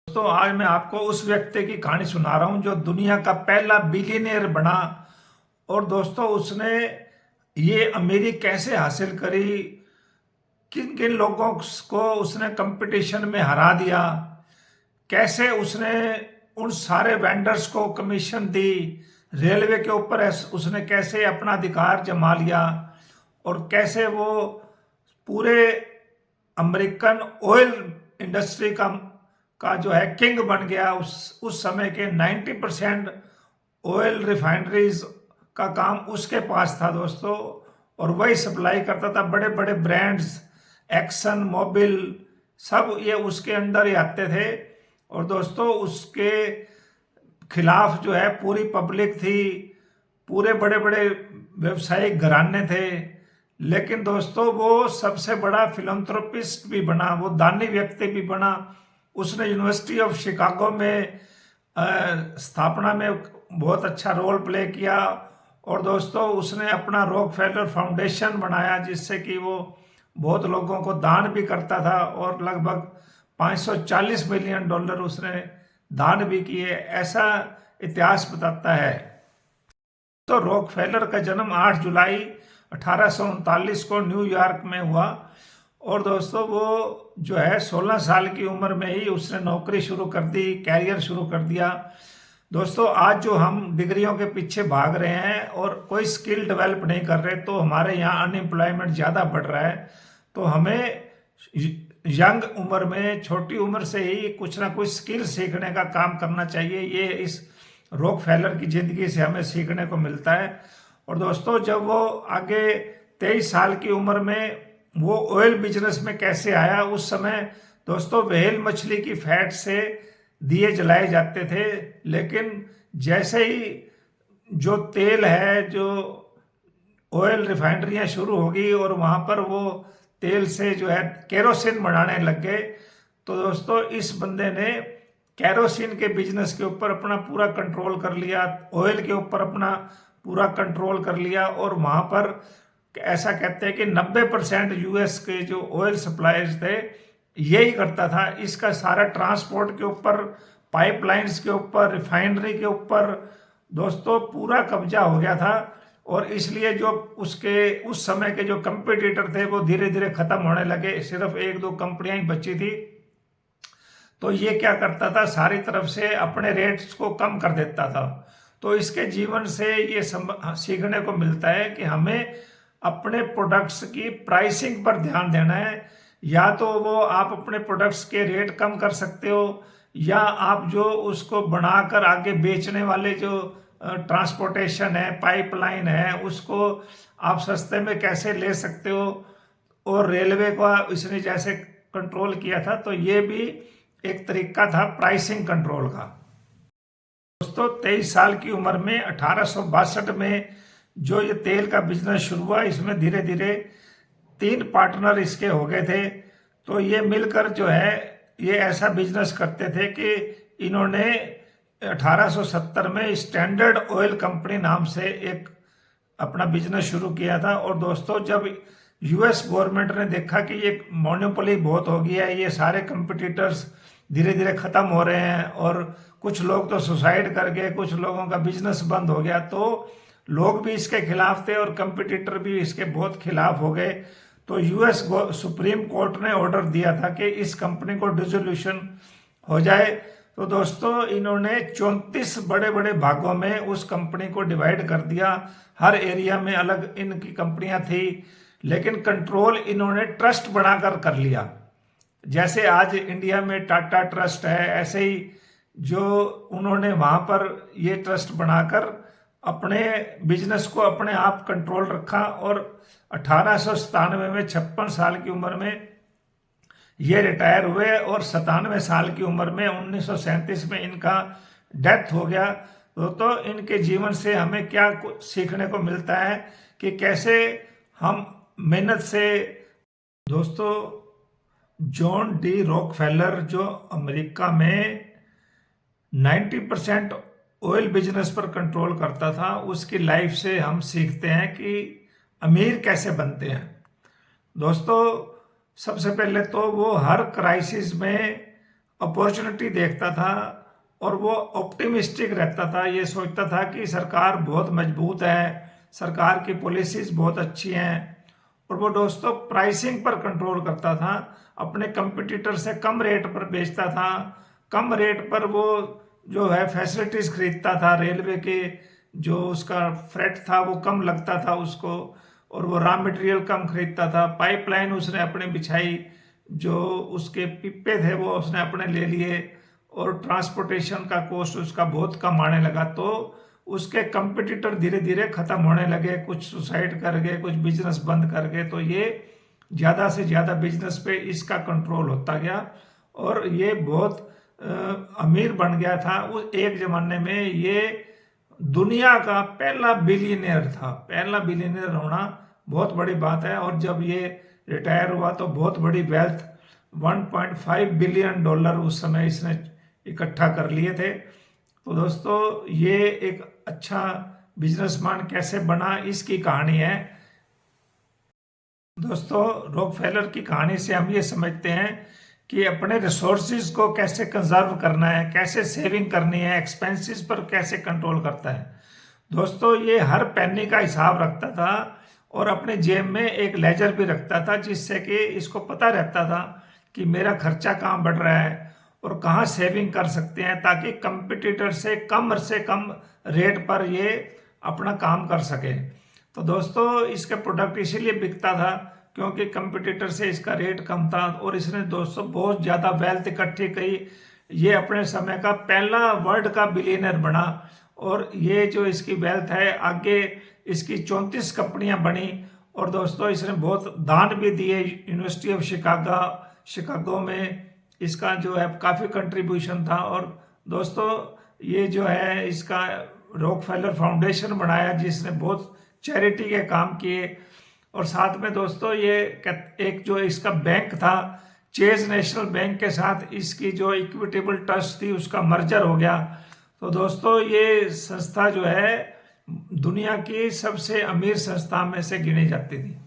दोस्तों आज मैं आपको उस व्यक्ति की कहानी सुना रहा हूं जो दुनिया का पहला बिलियनियर बना। और दोस्तों उसने ये अमीरी कैसे हासिल करी, किन किन लोगों को उसने कंपटीशन में हरा दिया, कैसे उसने उन सारे वेंडर्स को कमीशन दी, रेलवे के ऊपर उसने कैसे अपना अधिकार जमा लिया, और कैसे वो पूरे अमेरिकन ऑयल इंडस्ट्री का जो है किंग बन गया। उस समय के 90% ऑयल रिफाइनरीज का काम उसके पास था दोस्तों, और वही सप्लाई करता था। बड़े बड़े ब्रांड्स एक्सन मोबिल सब ये उसके अंडर ही आते थे। और दोस्तों उसके खिलाफ जो है पूरी पब्लिक थी, पूरे बड़े बड़े व्यवसायिक घराने थे। लेकिन दोस्तों वो सबसे बड़ा फिलंथ्रोपिस्ट भी बना, वो दानी व्यक्ति भी बना। उसने यूनिवर्सिटी ऑफ शिकागो में स्थापना में बहुत अच्छा रोल प्ले किया। और दोस्तों उसने अपना रॉकफेलर फाउंडेशन बनाया, जिससे कि वो बहुत लोगों को दान भी करता था, और लगभग $540 मिलियन उसने दान भी किए, ऐसा इतिहास बताता है। तो रॉकफेलर का जन्म 8 जुलाई 1839 को न्यूयॉर्क में हुआ। और दोस्तों वो जो है 16 साल की उम्र में ही उसने नौकरी शुरू कर दी, कैरियर शुरू कर दिया। दोस्तों आज जो हम डिग्रियों के पीछे भाग रहे हैं और कोई स्किल डेवलप नहीं कर रहे, तो हमारे यहाँ अनएम्प्लॉयमेंट ज़्यादा बढ़ रहा है। तो हमें यंग उम्र में, छोटी उम्र से ही कुछ ना कुछ स्किल सीखने का काम करना चाहिए। ये इस रॉकफेलर की ज़िंदगी से हमें सीखने को मिलता है। और दोस्तों जब वो आगे 23 साल की उम्र में वो ऑयल बिजनेस में कैसे आया, उस समय दोस्तों व्हेल मछली की फैट से दिए जलाए जाते थे। लेकिन जैसे ही जो तेल है, जो ऑयल रिफाइनरियां शुरू होगी और वहां पर वो तेल से जो है केरोसिन बनाने लग गए, तो दोस्तों इस बंदे ने केरोसिन के बिजनेस के ऊपर अपना पूरा कंट्रोल कर लिया, ऑयल के ऊपर अपना पूरा कंट्रोल कर लिया। और वहां पर ऐसा कहते हैं कि 90% यूएस के जो ऑयल सप्लायर्स थे यही करता था। इसका सारा ट्रांसपोर्ट के ऊपर, पाइपलाइंस के ऊपर, रिफाइनरी के ऊपर दोस्तों पूरा कब्जा हो गया था। और इसलिए जो उसके उस समय के जो कंपटीटर थे वो धीरे धीरे खत्म होने लगे, सिर्फ एक दो कंपनियां ही बची थी। तो ये क्या करता था, सारी तरफ से अपने रेट्स को कम कर देता था। तो इसके जीवन से ये सीखने को मिलता है कि हमें अपने प्रोडक्ट्स की प्राइसिंग पर ध्यान देना है। या तो वो आप अपने प्रोडक्ट्स के रेट कम कर सकते हो, या आप जो उसको बनाकर आगे बेचने वाले जो ट्रांसपोर्टेशन है, पाइपलाइन है, उसको आप सस्ते में कैसे ले सकते हो। और रेलवे को इसने जैसे कंट्रोल किया था, तो ये भी एक तरीका था प्राइसिंग कंट्रोल का। दोस्तों 23 साल की उम्र में 1862 में जो ये तेल का बिजनेस शुरू हुआ, इसमें धीरे धीरे 3 पार्टनर इसके हो गए थे। तो ये मिलकर जो है ये ऐसा बिजनेस करते थे कि इन्होंने 1870 में स्टैंडर्ड ऑयल कंपनी नाम से एक अपना बिजनेस शुरू किया था। और दोस्तों जब यूएस गवर्नमेंट ने देखा कि ये मोनोपोली बहुत हो गया है, ये सारे कंपटीटर्स धीरे धीरे खत्म हो रहे हैं, और कुछ लोग तो सुसाइड कर गए, कुछ लोगों का बिजनेस बंद हो गया, तो लोग भी इसके खिलाफ थे और कंपटीटर भी इसके बहुत खिलाफ हो गए। तो यूएस सुप्रीम कोर्ट ने ऑर्डर दिया था कि इस कंपनी को डिसोल्यूशन हो जाए। तो दोस्तों इन्होंने 34 बड़े बड़े भागों में उस कंपनी को डिवाइड कर दिया। हर एरिया में अलग इनकी कंपनियां थी, लेकिन कंट्रोल इन्होंने ट्रस्ट बनाकर कर लिया। जैसे आज इंडिया में टाटा ट्रस्ट है, ऐसे ही जो उन्होंने वहां पर ये ट्रस्ट बनाकर अपने बिजनेस को अपने आप कंट्रोल रखा। और 1897 में 56 साल की उम्र में ये रिटायर हुए, और 97 साल की उम्र में 1937 में इनका डेथ हो गया। तो इनके जीवन से हमें क्या सीखने को मिलता है कि कैसे हम मेहनत से। दोस्तों जॉन डी रॉकफेलर जो अमेरिका में 90% ऑयल बिजनेस पर कंट्रोल करता था, उसकी लाइफ से हम सीखते हैं कि अमीर कैसे बनते हैं। दोस्तों सबसे पहले तो वो हर क्राइसिस में अपॉर्चुनिटी देखता था और वो ऑप्टिमिस्टिक रहता था। ये सोचता था कि सरकार बहुत मजबूत है, सरकार की पॉलिसीज बहुत अच्छी हैं। और वो दोस्तों प्राइसिंग पर कंट्रोल करता था, अपने कंपटीटर से कम रेट पर बेचता था, कम रेट पर वो जो है फैसिलिटीज खरीदता था। रेलवे के जो उसका फ्रेट था वो कम लगता था उसको, और वो रॉ मटेरियल कम खरीदता था। पाइपलाइन उसने अपने बिछाई, जो उसके पिप्पे थे वो उसने अपने ले लिए, और ट्रांसपोर्टेशन का कॉस्ट उसका बहुत कम आने लगा। तो उसके कंपटीटर धीरे धीरे खत्म होने लगे, कुछ सुसाइड कर गए, कुछ बिजनेस बंद कर गए। तो ये ज़्यादा से ज़्यादा बिजनेस पे इसका कंट्रोल होता गया और ये बहुत अमीर बन गया था। उस एक ज़माने में ये दुनिया का पहला बिलियनियर था। पहला बिलियनियर होना बहुत बड़ी बात है। और जब ये रिटायर हुआ तो बहुत बड़ी वेल्थ, $1.5 बिलियन उस समय इसने इकट्ठा कर लिए थे। तो दोस्तों ये एक अच्छा बिजनेसमैन कैसे बना, इसकी कहानी है। दोस्तों रॉकफेलर की कहानी से हम ये समझते हैं कि अपने रिसोर्सेज को कैसे कंजर्व करना है, कैसे सेविंग करनी है, एक्सपेंसेस पर कैसे कंट्रोल करता है। दोस्तों ये हर पेनी का हिसाब रखता था और अपने जेब में एक लेजर भी रखता था, जिससे कि इसको पता रहता था कि मेरा खर्चा कहाँ बढ़ रहा है और कहाँ सेविंग कर सकते हैं, ताकि कंपटीटर से कम रेट पर ये अपना काम कर सके। तो दोस्तों इसका प्रोडक्ट इसीलिए बिकता था क्योंकि कंपटीटर से इसका रेट कम था और इसने दोस्तों बहुत ज़्यादा वेल्थ इकट्ठी की। ये अपने समय का पहला वर्ल्ड का बिलियनर बना और ये जो इसकी वेल्थ है, आगे इसकी 34 कंपनियां बनी। और दोस्तों इसने बहुत दान भी दिए। यूनिवर्सिटी ऑफ शिकागो में इसका जो है काफ़ी कंट्रीब्यूशन था। और दोस्तों ये जो है इसका रॉकफेलर फाउंडेशन बनाया, जिसने बहुत चैरिटी के काम किए। और साथ में दोस्तों ये एक जो इसका बैंक था, चेज नेशनल बैंक के साथ इसकी जो इक्विटेबल ट्रस्ट थी उसका मर्जर हो गया। तो दोस्तों ये संस्था जो है दुनिया की सबसे अमीर संस्था में से गिनी जाती थी।